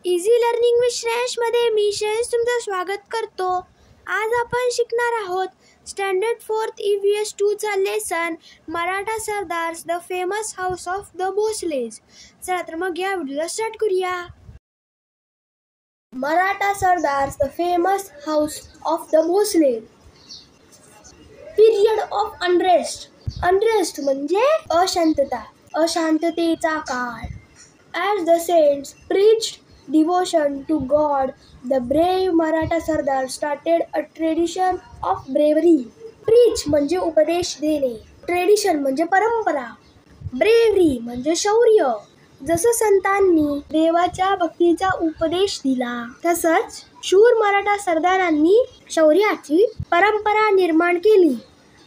Easy learning with श्रेयसमध्ये मी श्रेयस तुमचं स्वागत करतो. आज आपण शिकणार आहोत स्टँडर्ड 4th EVS 2चा lesson Maratha Sardars the famous house of the Bhosales. चला तर मग या व्हिडिओला स्टार्ट करूया. Maratha Sardars the famous house of the Bhosales. Period of unrest. Unrest म्हणजे अशांतता, अशांततेचा काळ. As the saints preached devotion to God, the brave Maratha Sardar started a tradition of bravery. Preach म्हणजे उपदेश देणे, ट्रेडिशन म्हणजे परंपरा, ब्रेव्हरी म्हणजे शौर्य. जसं संतांनी देवाच्या भक्तीचा उपदेश दिला, तसंच शूर मराठा सरदारांनी शौर्याची परंपरा निर्माण केली.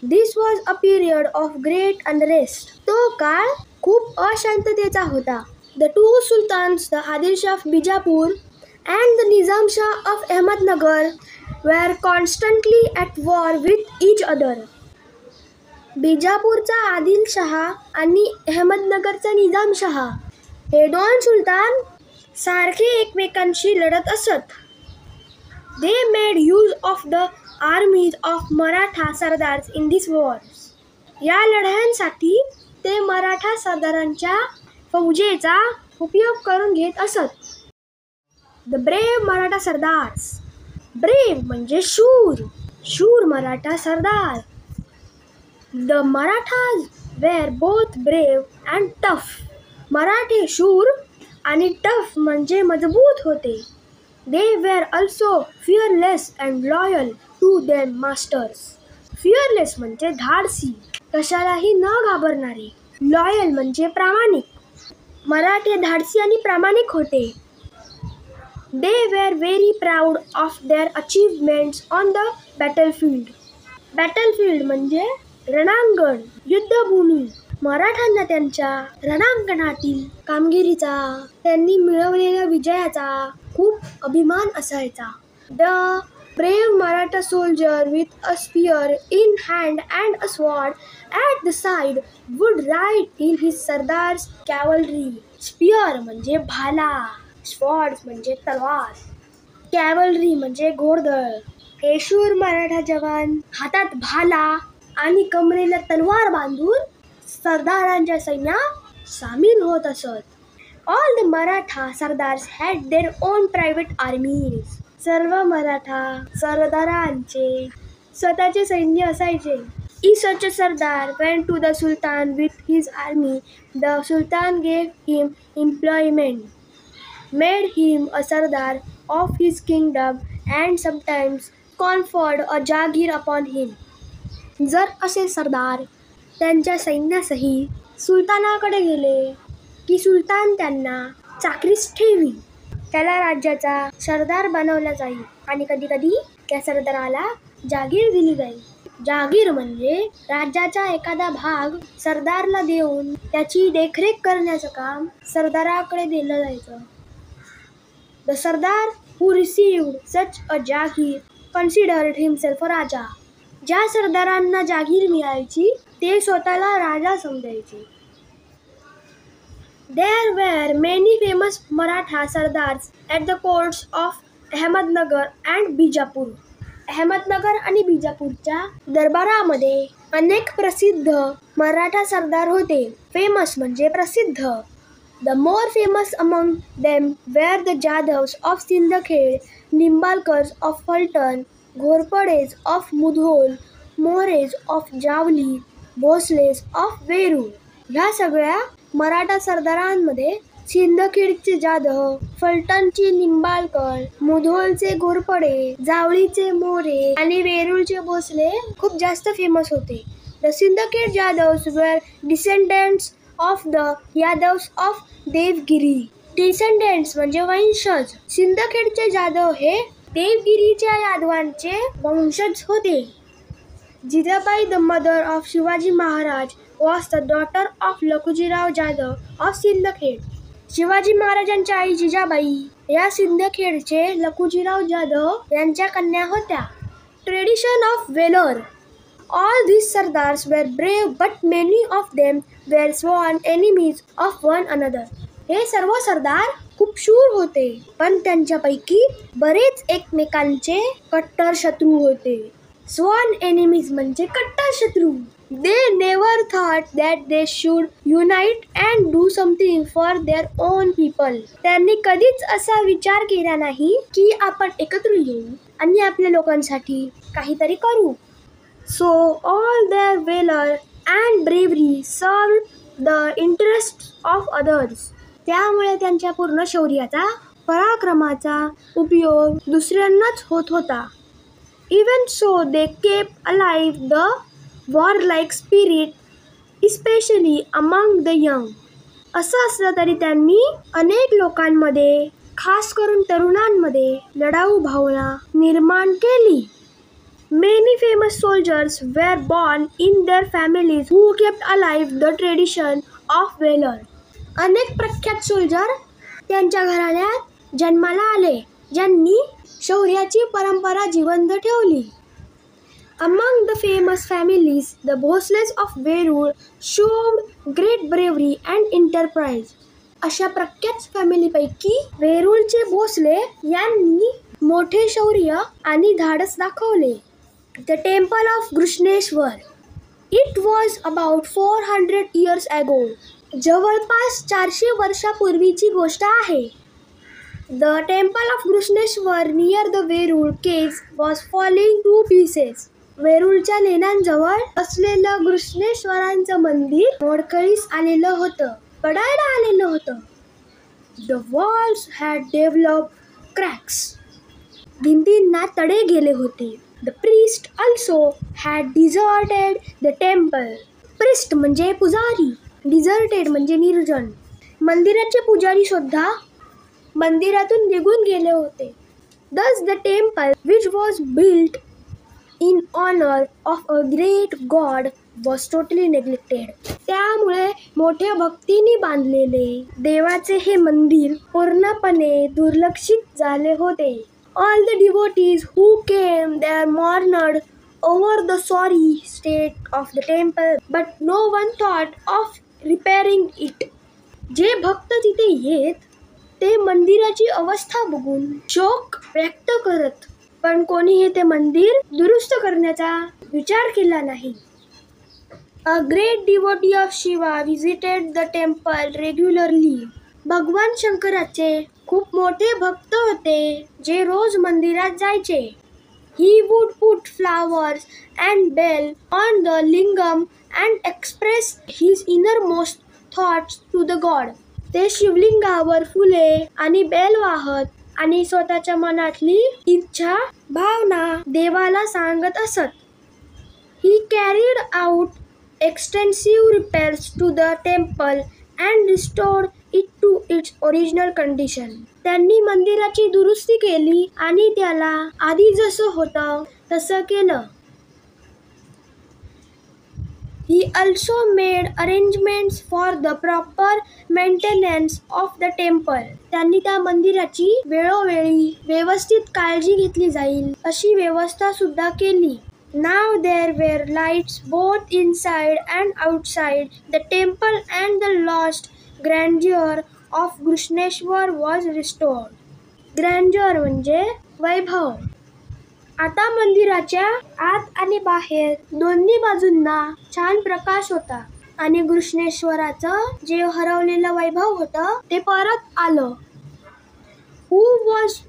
This was a period of great unrest. तो काळ खूप अशांततेचा होता. The two sultans, the Adil Shah of Bijapur and the Nizam Shah of Ahmednagar, were constantly at war with each other. बिजापूरचा Adil Shah आणि अहमदनगरचा निजाम शहा हे दोन सुलतान सारखे एकमेकांशी लढत असत. They made use of the armies of Maratha Sardars in these wars. या लढ्यांसाठी ते मराठा सरदारांच्या फौजेचा उपयोग करून घेत असत. The brave Maratha Sardars. Brave म्हणजे शूर, शूर मराठा सरदार. The Marathas were both brave and tough. मराठे शूर आणि टफ म्हणजे मजबूत होते. They were also fearless and loyal to their masters. Fearless म्हणजे धाडसी, कशालाही न घाबरणारे. लॉयल म्हणजे प्रामाणिक. मराठे धाडसी आणि प्रामाणिक होते. They where very proud of their achievements on the battlefield. Battlefield म्हणजे रणांगण, युद्धभूमी. मराठांना त्यांच्या रणांगणातील कामगिरीचा, त्यांनी मिळवलेल्या विजयाचा खूप अभिमान असायचा. The brave Maratha soldier with a spear in hand and a sword at the side would ride in his Sardar's cavalry. Spear म्हणजे भाला, sword म्हणजे तलवार, cavalry म्हणजे घोडदळ. हे शूर मराठा जवान हातात भाला आणि कमरेला तलवार बांधून सरदारांच्या सैन्यात सामील होत असत. All the Maratha Sardars had their own private armies. सर्व मराठा सरदारांचे स्वतःचे सैन्य असायचे. If such a Sardar went to the Sultan with his army, the Sultan gave him employment, made him a Sardar of his kingdom and sometimes conferred a Jagir upon him. जर असे सरदार त्यांच्या सैन्यासहित सुलतानाकडे गेले की सुलतान त्यांना चाकरीस ठेवी. त्याला राज्याचा सरदार बनवला जाईल आणि कधी कधी त्या सरदाराला जागीर दिली जाईल. जागीर म्हणजे राज्याचा एखादा भाग सरदारला देऊन त्याची देखरेख करण्याचं काम सरदाराकडे दिलं जायचं. The sardar who received such a jagir considered himself a raja. ज्या सरदारांना जागीर मिळायची ते स्वतःला राजा समजायचे. There were many famous Maratha Sardars at the courts of Ahmednagar and Bijapur. Ahmednagar आणि बिजापूरच्या दरबारामध्ये अनेक प्रसिद्ध मराठा सरदार होते. फेमस म्हणजे प्रसिद्ध. The more famous among them were the Jadavs of Sindhkhed, Nimbalkars of Faltan, Ghorpades of Mudhol, Mohres of Javli, Bhosles of Veru. ह्या सगळ्या मराठा सरदारांमध्ये सिंदखेडचे जाधव, फलटणचे निंबाळकर, मुधोलचे घोरपडे, जावळीचे मोरे आणि वेरूळचे भोसले खूप जास्त फेमस होते. The Sindkhed Jadhavs were descendants of the Yadavs of Devagiri. Descendants म्हणजे वंशज. सिंदखेडचे जाधव हे देवगिरीच्या यादवांचे वंशज होते. Jijabai, the mother of Shivaji Maharaj, was the daughter of Lakhujirao Jadhav of Sindkhed. Shivaji महाराजांच्या आई जिजाबाई या सिंदखेडचे लखुजीराव जाधव यांच्या कन्या होत्या. Tradition of velar. All these Sardars were brave, but many of them were sworn enemies of one another. हे सर्व सरदार खूप शूर होते, पण त्यांच्यापैकी बरेच एकमेकांचे कट्टर शत्रू होते. स्वान एनिमीज म्हणजे कट्टर शत्रू. They never thought that they should unite and do something for their own people. त्यांनी कधीच असा विचार केला नाही की आपण एकत्र येऊ आणि आपल्या लोकांसाठी काहीतरी करू. So all their valor and bravery served the interests of others. त्यामुळे त्यांच्या पूर्ण शौर्याचा, पराक्रमाचा उपयोग दुसऱ्यांनाच होत होता. Even so, they kept alive the warlike spirit, especially among the young. असं असलं तरी त्यांनी अनेक लोकांमध्ये, खास करून तरुणांमध्ये लढाऊ भावना निर्माण केली. Many famous soldiers were born in their families who kept alive the tradition of valor. अनेक प्रख्यात सोल्जर त्यांच्या घराण्यात जन्माला आले, ज्यांनी शौर्याची परंपरा जिवंत ठेवली. Among the famous families, the Bhosles of Verul showed great bravery and enterprise. अशा प्रख्यात फॅमिलीपैकी वेरूळचे भोसले यांनी मोठे शौर्य आणि धाडस दाखवले. The Temple of Grushneshwar. It was about 400 years ago. जवळपास 400 वर्षापूर्वीची गोष्ट आहे. The Temple of Grushneshwar near the Verul caves was falling to pieces. वेरूळच्या लेण्यांजवळ असलेलं घृष्णेश्वरांचं मंदिर मोडकळीस आलेलं होतं, पडायला आलेलं होतं. The walls had developed cracks. भिंतींना तडे गेले होते. The priest also had deserted the temple. Priest म्हणजे पुजारी, deserted म्हणजे निर्जन. मंदिराचे पुजारी सुद्धा मंदिरातून निघून गेले होते. Thus the temple, which was built in honor of a great god, was totally neglected. त्यामुळे मोठ्या भक्तीने बांधलेले देवाचे हे मंदिर पूर्णपणे दुर्लक्षित झाले होते. All the devotees who came there mourned over the sorry state of the temple, but no one thought of repairing it. जे भक्त तिथे येत ते मंदिराची अवस्था बघून शोक व्यक्त करत, पण कोणीही ते मंदिर दुरुस्त करण्याचा विचार केला नाही. A great devotee of Shiva visited the temple regularly. भगवान शंकराचे खूप मोठे भक्त होते जे रोज मंदिरात जायचे. He would put flowers and bell on the lingam and express his innermost thoughts to the god. ते शिवलिंगावर फुले आणि बेल वाहत आणि स्वतःच्या मनातली इच्छा, भावना देवाला सांगत असत. He carried out extensive repairs to the temple and restored it to its original condition. त्यांनी मंदिराची दुरुस्ती केली आणि त्याला आधी जसं होतं तसं केलं. He also made arrangements for the proper maintenance of the temple. त्यांनी त्या मंदिराची वेळोवेळी व्यवस्थित काळजी घेतली जाईल अशी व्यवस्था सुद्धा केली. Now there were lights both inside and outside the temple and the lost grandeur of Grushneshwar was restored. Grandeur म्हणजे वैभव. आता मंदिराच्या आत आणि बाहेर दोन्ही बाजूंना छान प्रकाश होता आणि घृष्णेश्वराचं जे हरवलेलं वैभव होतं ते परत आलं. Who was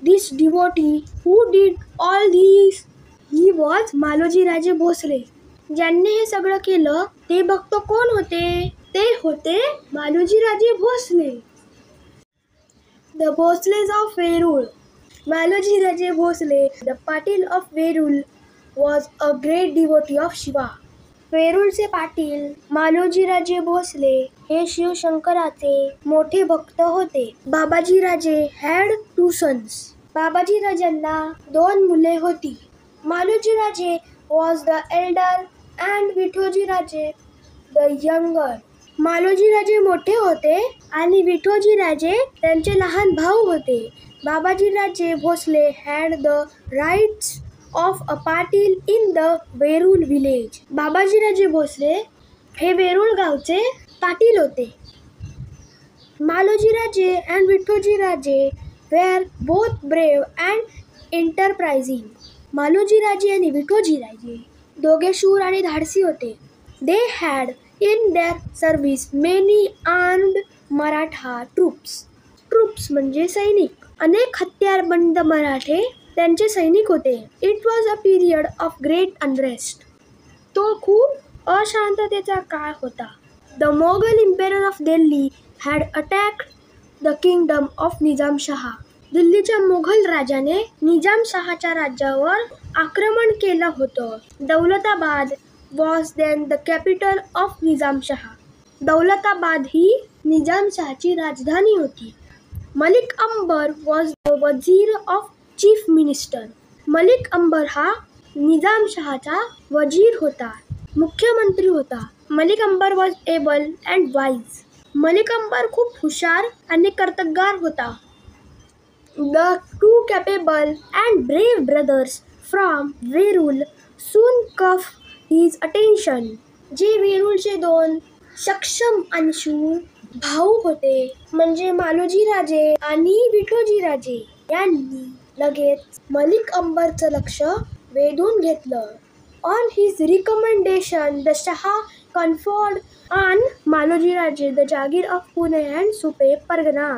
this devotee who did all this? He was Malojiraje Bhosale. ज्यांनी हे सगळं केलं ते भक्त कोण होते? ते होते Malojiraje Bhosale. The Bhosles of Verul. Maloji Bhosle, the Patil of Verul, was a great devotee of Shiva. वेरूळचे Patil Malojiraje Bhosale हे शिवशंकराचे मोठे भक्त होते. बाबाजीराजे had 2 sons. बाबाजीराजांना 2 मुले होती. Malojiraje was the elder and Vithojiraje the younger. Malojiraje मोठे होते आणि विठोजीराजे त्यांचे लहान भाऊ होते. बाबाजीराजे Bhosale had the rights of a patil in the Verul village. बाबाजीराजे Bhosale हे वेरूळ गावचे पाटील होते. Maloji Raje and Vithoji Raje were both brave and enterprising. Maloji Raje आणि विठोजी राजे दोघे शूर आणि धाडसी होते. They had in their service many armed Maratha troops. Troops म्हणजे सैनिक. अनेक हत्यारबंद मराठे त्यांचे सैनिक होते. It was a period of great unrest. तो खूप अशांततेचा काळ होता. The Mughal Emperor of Delhi had attacked the kingdom of Nizam Shah. दिल्लीच्या मुघल राजाने निजामशहाच्या राज्यावर आक्रमण केलं होतं. Daulatabad was then the capital of Nizam Shah. Daulatabad ही निजामशहाची राजधानी होती. Malik Ambar was the wazir of chief minister. Malik Ambar हा निजामशहाचा वजीर होता, मुख्यमंत्री होता. Malik Ambar was able and wise. Malik Ambar खूप हुशार आणि कर्तबगार होता. The two capable and brave brothers from Verul soon caught his attention. जे वेरूळचे दोन सक्षम आणि शूर भाऊ होते म्हणजे मालोजी राजे आणि विठोजी राजे यांनी लगेच मलिक अंबरचं लक्ष वेधून घेतलं. On his recommendation, the Shah conferred on Maloji Raje the Jagir of Pune and Supe Pargana.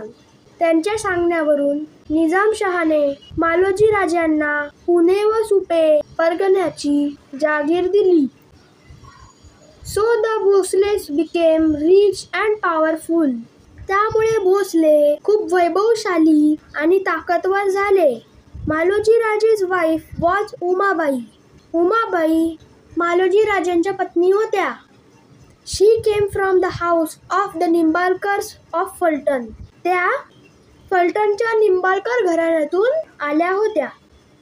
त्यांच्या सांगण्यावरून निजामशहाने मालोजी राजांना पुणे व सुपे परगण्याची जागीर दिली. So the Bhosles became rich and powerful. त्यामुळे भोसले खूप वैभवशाली आणि ताकदवर झाले. Maloji राजे's wife was Umabai. उमाबाई मालोजी राजांच्या पत्नी होत्या. She came from the house of the निंबाळकर्स of Phaltan. त्या फलटणच्या निंबाळकर घराण्यातून आल्या होत्या.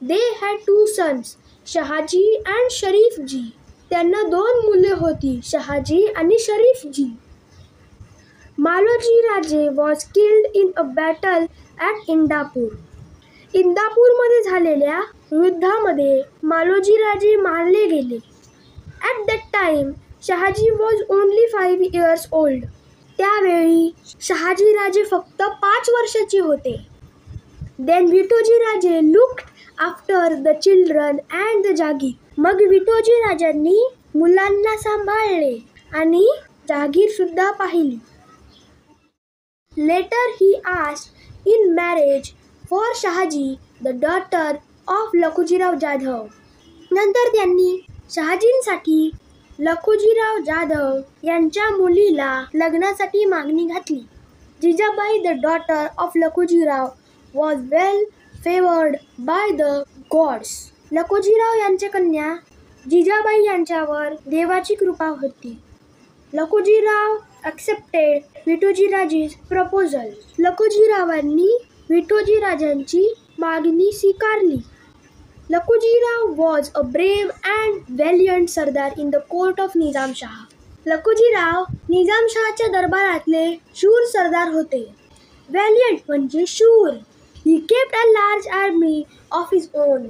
They had two sons, Shahaji and शरीफजी. त्यांना दोन मुले होती, शहाजी आणि शरीफजी. Maloji Raje was killed in a battle at Indapur. इंदापूरमध्ये झालेल्या युद्धामध्ये मालोजी राजे मारले गेले. At that time, Shahaji was only 5 years old. त्यावेळी शहाजी राजे फक्त 5 वर्षाचे होते. Then विठोजी राजे looked after the children and the जागीर. मग विठोजी राजांनी मुलांना सांभाळले आणि जागीर सुद्धा पाहिली. Later he asked in marriage for Shahaji the daughter of Lakhujirao Jadhav. नंतर त्यांनी शहाजींसाठी लखुजीराव जाधव यांच्या मुलीला लग्नासाठी मागणी घातली. Jijabai the daughter of Lakhujirao was well favored by the gods. Lakhujirao यांच्या कन्या जिजाबाई यांच्यावर देवाची कृपा होती. Lakhujirao accepted विठोजीराजे's proposal. लखुजीरावांनी विठोजी राजांची मागणी स्वीकारली. Lakhujirao was a brave and valiant Sardar in the court of Nizam Shah. Lakhujirao निजामशहाच्या दरबारातले शूर सरदार होते. Valiant म्हणजे शूर. He kept a large army of his own.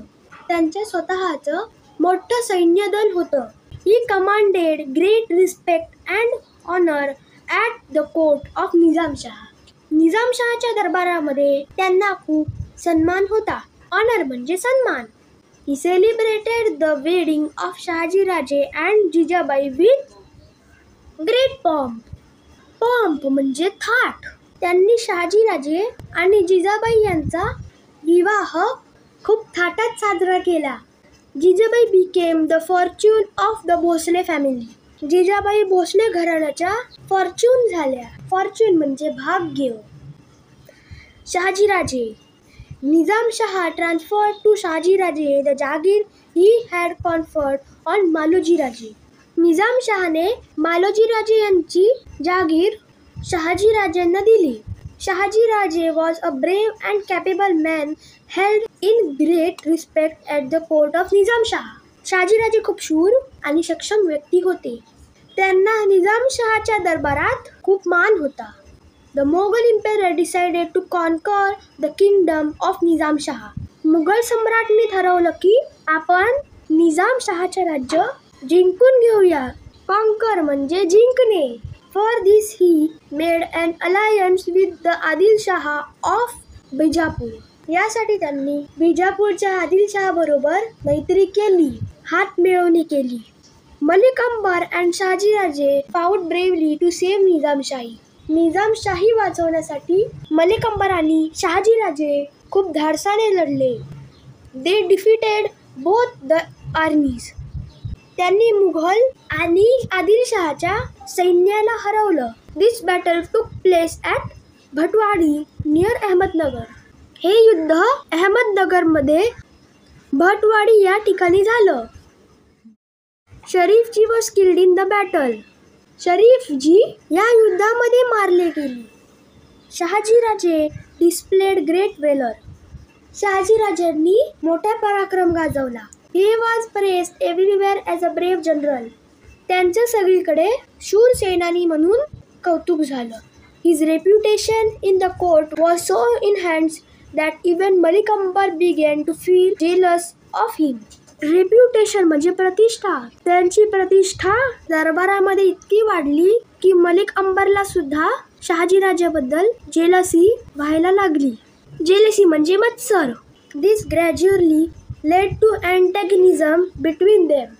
त्यांच्या स्वतःचं मोठं सैन्यदल होतं. He commanded great respect and honor at the court of Nizam Shah. निजामशहाच्या दरबारामध्ये त्यांना खूप सन्मान होता. Honor म्हणजे सन्मान. He celebrated the wedding of Shahaji Raje and Jijabai with great pomp. Pomp म्हणजे थाट. त्यांनी शहाजी राजे आणि जिजाबाई यांचा विवाह खूप थाटात साजरा केला. Jijabai became the fortune of the Bhosale family. Jijabai Bhosale घराण्याच्या फॉर्च्यून झाल्या. फॉर्च्यून म्हणजे भाग्य. शहाजी राजे. निजाम शहा transferred to शहाजी राजे the Jagir he had conferred on Maloji Raje. Nizam शहाने मालोजी राजे यांची जागीर शहाजी राजांना दिली. शहाजी राजे was a brave and capable man held in great respect at the court of Nizam Shah. Shahaji राजे खूप शूर आणि सक्षम व्यक्ती होते. त्यांना निजाम शहाच्या दरबारात खूप मान होता. The Mughal Emperor decided to conquer the kingdom of Nizam Shah. Mughal सम्राटने ठरवलं की आपण निजाम शहाचे राज्य जिंकून घेऊया. कॉन्कर म्हणजे जिंकणे. For this he made an alliance with the Adil Shah of Bijapur. यासाठी त्यांनी बिजापूरच्या आदिलशाह बरोबर मैत्री केली, हात मिळवणी केली. Malik Ambar and Shahajiraje fought bravely to save Nizamshahi. Nizamshahi वाचवण्यासाठी मलिक अंबर आणि शहाजीराजे खूप धाडसाने लढले. They defeated both the armies. त्यांनी मुघल आणि आदिलशहाच्या सैन्याला हरवलं. This battle took place at Bhatwadi near Ahmednagar. हे युद्ध अहमदनगरमध्ये भटवाडी या ठिकाणी झालं. शरीफजी was killed in the battle. शरीफजी या युद्धामध्ये मारले गेले. Shahajiraje displayed great valor. शहाजीराजांनी मोठा पराक्रम गाजवला. He was praised everywhere as a brave general. त्यांचं सगळीकडे शूर सेनानी म्हणून कौतुक झालं. His reputation in the court was so enhanced that even Malik Ambar began to feel jealous of him. Reputation म्हणजे प्रतिष्ठा. त्यांची प्रतिष्ठा दरबारामध्ये इतकी वाढली की मलिक अंबरला सुद्धा शहाजीराजाबद्दल जेलसी व्हायला लागली. जेलसी म्हणजे मत्सर. This gradually led to antagonism between them.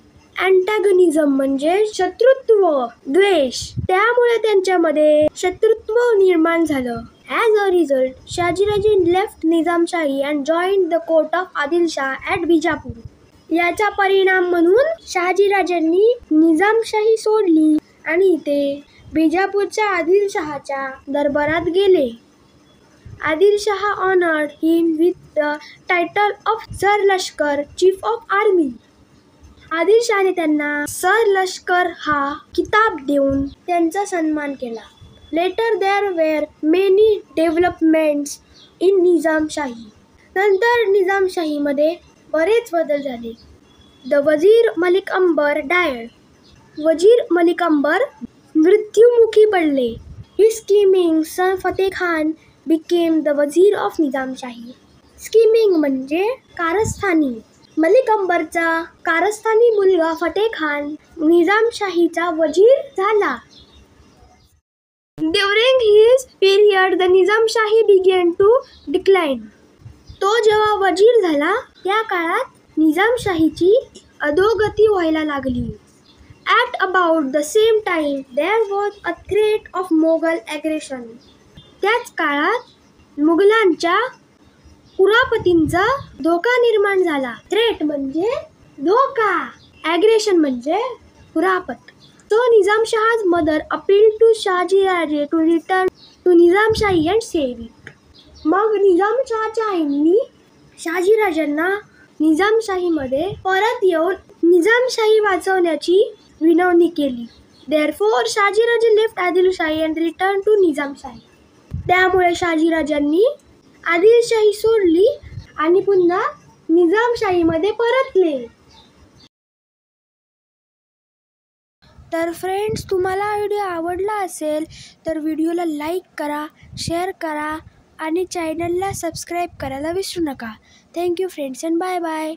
अँटॅगनिझम म्हणजे शत्रुत्व, द्वेष. त्यामुळे त्यांच्यामध्ये शत्रुत्व निर्माण झालं. As a result, Shahajiraje left Nizamshahi and joined the court of Adil Shah at Bijapur. याचा परिणाम म्हणून शहाजीराजांनी निजामशाही सोडली आणि ते बिजापूरच्या आदिलशहाच्या दरबारात गेले. Adil Shah honored him with the title of sir लष्कर, चीफ ऑफ आर्मी. आदिलशहाने त्यांना सर लष्कर हा किताब देऊन त्यांचा सन्मान केला. Later there were many developments in Nizamshahi. नंतर निजामशाहीमध्ये बरेच बदल झाले. The Wazir Malik Ambar died. वजीर मलिक अंबर मृत्युमुखी पडले. His scheming son Fateh Khan became the wazir of Nizamshahi. Scheming म्हणजे कारस्थानी. मलिक अंबरचा कारस्थानी मुलगा फतेह खान निजामशाहीचा वजीर झाला. During his period, the Nizamshahi began to decline. तो जेव्हा वजीर झाला त्या काळात निजामशाहीची अधोगती व्हायला लागली. At about the same time, there was a threat of Mughal aggression. त्याच काळात मुघलांच्या कुरापतींचा धोका निर्माण झाला. थ्रेट म्हणजे धोका, ॲग्रेशन म्हणजे कुरापत. So Nizamshah's mother appealed to Shahajiraje to return to Nizamshahi and save it. मग निजामशहाच्या आईंनी शहाजीराजांना निजामशाहीमध्ये परत येऊन निजामशाही वाचवण्याची विनवणी केली. Therefore Shahajiraje left Adilshahi and returned to Nizamshahi. त्यामुळे शहाजीराजांनी आदिलशाही सोडली आणि पुन्हा निजामशाहीमध्ये परतले. तर फ्रेंड्स, तुम्हाला व्हिडिओ आवडला असेल तर व्हिडिओला लाईक करा, शेअर करा आणि चॅनलला सबस्क्राईब करायला विसरू नका. Thank you friends and bye bye.